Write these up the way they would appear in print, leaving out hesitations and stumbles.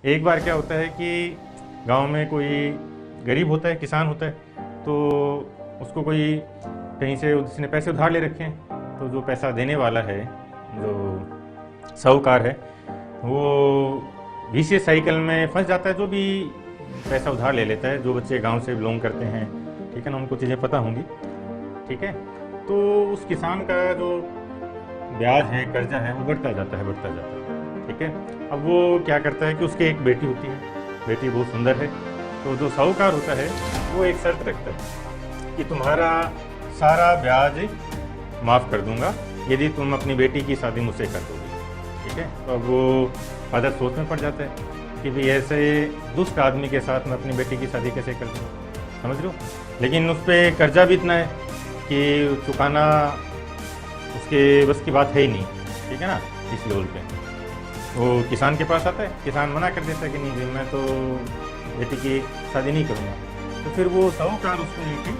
एक बार क्या होता है कि गांव में कोई गरीब होता है, किसान होता है, तो उसको कोई कहीं से उसने पैसे उधार ले रखे हैं। तो जो पैसा देने वाला है, जो साहूकार है, वो विशेष साइकिल में फंस जाता है। जो भी पैसा उधार ले लेता है, जो बच्चे गांव से बिलोंग करते हैं, ठीक है ना, उनको चीज़ें पता होंगी, ठीक है। तो उस किसान का जो ब्याज है, कर्जा है, वो बढ़ता जाता है, बढ़ता जाता है, ठीक है। अब वो क्या करता है कि उसकी एक बेटी होती है, बेटी बहुत सुंदर है। तो जो साहूकार होता है वो एक शर्त रखता है कि तुम्हारा सारा ब्याज माफ़ कर दूंगा यदि तुम अपनी बेटी की शादी मुझसे कर दोगे, ठीक है। तो अब वो फादर सोच में पड़ जाता है कि भाई ऐसे दुष्ट आदमी के साथ मैं अपनी बेटी की शादी कैसे कर दूँ, समझ लो। लेकिन उस पर कर्जा भी इतना है कि चुकाना उसके बस की बात है ही नहीं, ठीक है ना। इस लेवल पे वो किसान के पास आता है, किसान मना कर देता है कि नहीं भाई मैं तो बेटी की शादी नहीं करूँगा। तो फिर वो साहूकार उसको एक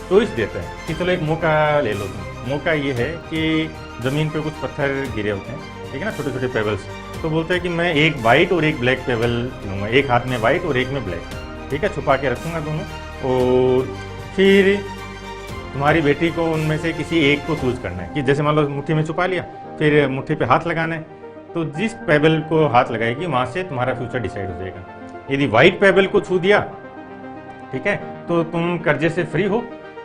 चॉइस देता है कि चलो एक मौका ले लो तुम। मौका ये है कि ज़मीन पे कुछ पत्थर गिरे होते हैं, ठीक है ना, छोटे छोटे पेबल्स। तो बोलता है कि मैं एक वाइट और एक ब्लैक पेबल लूँगा, एक हाथ में वाइट और एक में ब्लैक, ठीक है, छुपा के रखूँगा दोनों। और फिर तुम्हारी बेटी को उनमें से किसी एक को चूज करना है कि जैसे मान लो मुट्ठी में छुपा लिया, फिर मुट्ठी पे हाथ लगाना है। तो जिस पेबल को हाथ लगाएगी वहाँ से तुम्हारा फ्यूचर डिसाइड हो जाएगा। यदि वाइट पेबल को छू दिया, ठीक है, तो तुम कर्जे से फ्री हो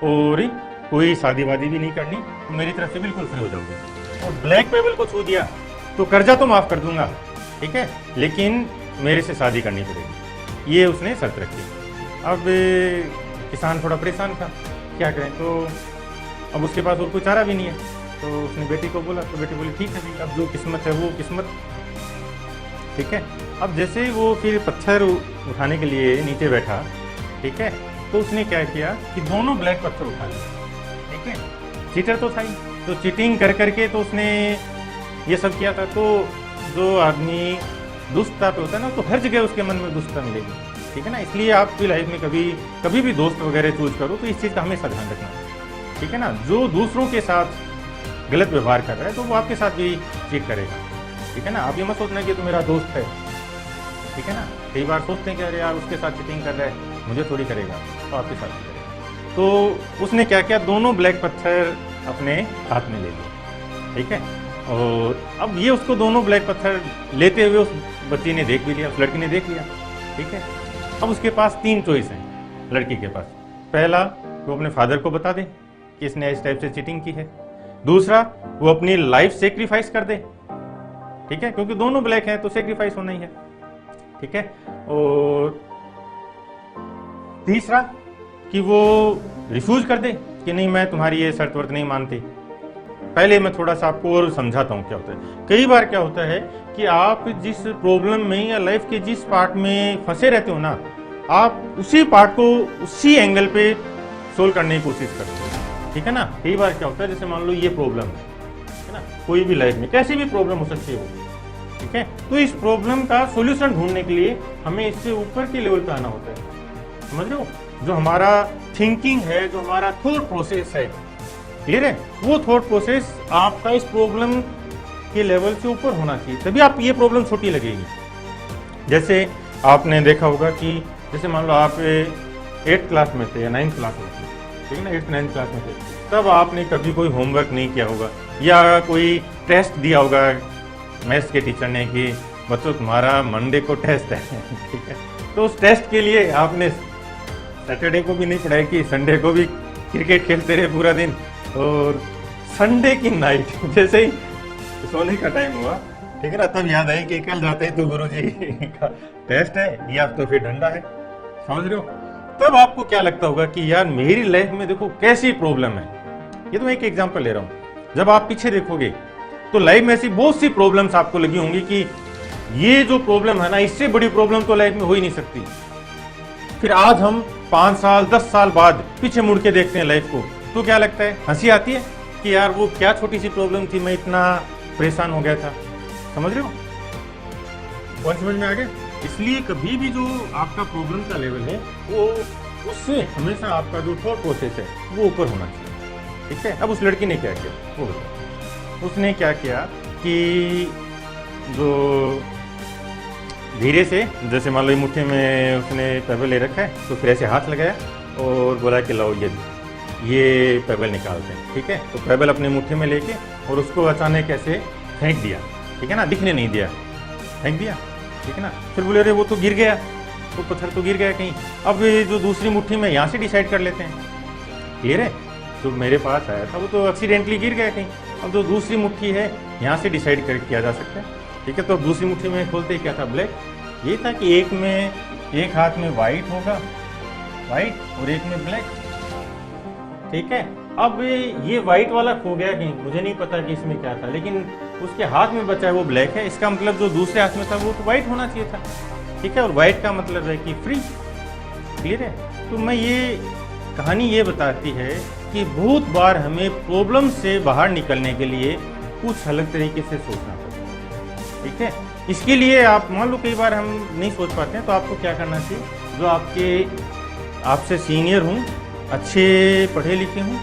और कोई शादी वादी भी नहीं करनी, तो मेरी तरफ से बिल्कुल फ्री हो जाओगे। और ब्लैक पेबल को छू दिया तो कर्जा तो माफ़ कर दूंगा, ठीक है, लेकिन मेरे से शादी करनी पड़ेगी। ये उसने शर्त रखी। अब किसान थोड़ा परेशान था, क्या करें। तो अब उसके पास और कोई चारा भी नहीं है। तो उसने बेटी को बोला, तो बेटी बोली ठीक है भाई, अब जो किस्मत है वो किस्मत, ठीक है। अब जैसे ही वो फिर पत्थर उठाने के लिए नीचे बैठा, ठीक है, तो उसने क्या किया कि दोनों ब्लैक पत्थर उठा लिए, ठीक है। चीटर तो था ही, तो चीटिंग कर करके तो उसने ये सब किया था। तो जो आदमी दुष्टता पे होता है ना, तो हर जगह उसके मन में दुष्टता मिलेगी, ठीक है ना। इसलिए आपकी लाइफ में कभी भी दोस्त वगैरह चूज करो तो इस चीज़ का हमेशा ध्यान रखना, ठीक है ना। जो दूसरों के साथ गलत व्यवहार कर रहा है तो वो आपके साथ भी चीट करेगा, ठीक है ना। आप ये मत सोचना कि तो मेरा दोस्त है, ठीक है ना। कई बार सोचते हैं कि अरे यार उसके साथ चीटिंग कर रहा है, मुझे थोड़ी करेगा, तो आपके साथ भी करेगा। तो उसने क्या किया, दोनों ब्लैक पत्थर अपने हाथ में ले लिए, ठीक है। और अब ये उसको दोनों ब्लैक पत्थर लेते हुए उस बच्ची ने देख भी लिया, उस लड़की ने देख लिया, ठीक है। अब उसके पास 3 चॉइस हैं लड़की के पास। पहला, वो अपने फादर को बता दे कि इसने इस टाइप से चीटिंग की है। दूसरा, वो अपनी लाइफ सेक्रीफाइस कर दे, ठीक है, क्योंकि दोनों ब्लैक हैं तो सेक्रीफाइस होना ही है, ठीक है। और तीसरा कि वो रिफ्यूज कर दे कि नहीं मैं तुम्हारी ये शर्त वर्त नहीं मानती। पहले मैं थोड़ा सा आपको और समझाता हूँ क्या होता है। कई बार क्या होता है कि आप जिस प्रॉब्लम में या लाइफ के जिस पार्ट में फंसे रहते हो ना, आप उसी पार्ट को उसी एंगल पे सोल्व करने की कोशिश करते हो, ठीक है ना। कई बार क्या होता है, जैसे मान लो ये प्रॉब्लम है ना, कोई भी लाइफ में कैसी भी प्रॉब्लम हो सकती है वो, ठीक है। तो इस प्रॉब्लम का सोल्यूशन ढूंढने के लिए हमें इससे ऊपर के लेवल पे आना होता है, समझ रहे हो। जो हमारा थिंकिंग है, जो हमारा थॉट प्रोसेस है, क्लियर है, वो थॉट प्रोसेस आपका इस प्रॉब्लम के लेवल से ऊपर होना चाहिए, तभी आप ये प्रॉब्लम छोटी लगेगी। जैसे आपने देखा होगा कि जैसे मान लो आप 8th क्लास में थे या 9th क्लास में थे, ठीक है ना, 8th 9th क्लास में थे, तब आपने कभी कोई होमवर्क नहीं किया होगा या कोई टेस्ट दिया होगा मैथ्स के टीचर ने कि बच्चों तुम्हारा मंडे को टेस्ट है, ठीक है। तो उस टेस्ट के लिए आपने सैटरडे को भी नहीं पढ़ाई की, संडे को भी क्रिकेट खेलते रहे पूरा दिन, और संडे की नाइट जैसे ही सोने का टाइम हुआ, ठीक है ना, तब याद आई कि कल रात तो गुरुजी का टेस्ट है या तो फिर डंडा है, समझ रहे हो। तब आपको क्या लगता होगा कि यार मेरी लाइफ में देखो कैसी प्रॉब्लम है। ये तो मैं एक एग्जांपल ले रहा हूँ। जब आप पीछे देखोगे तो लाइफ में ऐसी बहुत सी प्रॉब्लम्स आपको लगी होंगी कि ये जो प्रॉब्लम है ना, इससे बड़ी प्रॉब्लम तो लाइफ में हो ही नहीं सकती। फिर आज हम 5 साल 10 साल बाद पीछे मुड़ के देखते हैं लाइफ को, तो क्या लगता है, हंसी आती है कि यार वो क्या छोटी सी प्रॉब्लम थी, मैं इतना परेशान हो गया था, समझ रहे हो। पॉइंट समझ में आ गया। इसलिए कभी भी जो आपका प्रॉब्लम का लेवल है वो उससे हमेशा आपका जो थॉट प्रोसेस है वो ऊपर होना चाहिए, ठीक है। अब उस लड़की ने क्या किया वो बताओ। उसने क्या किया कि जो धीरे से, जैसे मान लो ये मुट्ठी में उसने पेबल ले रखा है, तो फिर ऐसे हाथ लगाया और बोला कि लाओ ये पेबल निकालते हैं, ठीक है। तो पेबल अपनी मुट्ठी में लेके और उसको अचानक ऐसे फेंक दिया, ठीक है ना, दिखने नहीं दिया, फेंक दिया, ठीक है ना। फिर बोले अरे वो तो गिर गया, वो पत्थर तो गिर गया कहीं। अब ये जो दूसरी मुट्ठी में यहाँ से डिसाइड कर लेते हैं, क्लियर है। जो मेरे पास आया था वो तो एक्सीडेंटली गिर गया कहीं, अब जो दूसरी मुट्ठी है यहाँ से डिसाइड कर किया जा सकता है, ठीक है। तो दूसरी मुट्ठी में खोलते ही क्या था, ब्लैक। ये था कि एक हाथ में वाइट होगा, वाइट, और एक में ब्लैक, ठीक है। अब ये वाइट वाला खो गया कहीं, मुझे नहीं पता कि इसमें क्या था, लेकिन उसके हाथ में बचा है वो ब्लैक है, इसका मतलब जो दूसरे हाथ में था वो तो वाइट होना चाहिए था, ठीक है। और वाइट का मतलब है कि फ्री, क्लियर है। तो मैं ये कहानी ये बताती है कि बहुत बार हमें प्रॉब्लम से बाहर निकलने के लिए कुछ अलग तरीके से सोचना पड़ता है, ठीक है। इसके लिए आप मान लो कई बार हम नहीं सोच पाते हैं, तो आपको क्या करना चाहिए, जो आपसे सीनियर हों, अच्छे पढ़े लिखे हों,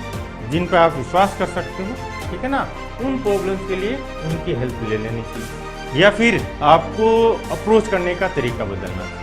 जिन पर आप विश्वास कर सकते हो, ठीक है ना, उन प्रॉब्लम्स के लिए उनकी हेल्प ले लेनी चाहिए, या फिर आपको अप्रोच करने का तरीका बदलना चाहिए।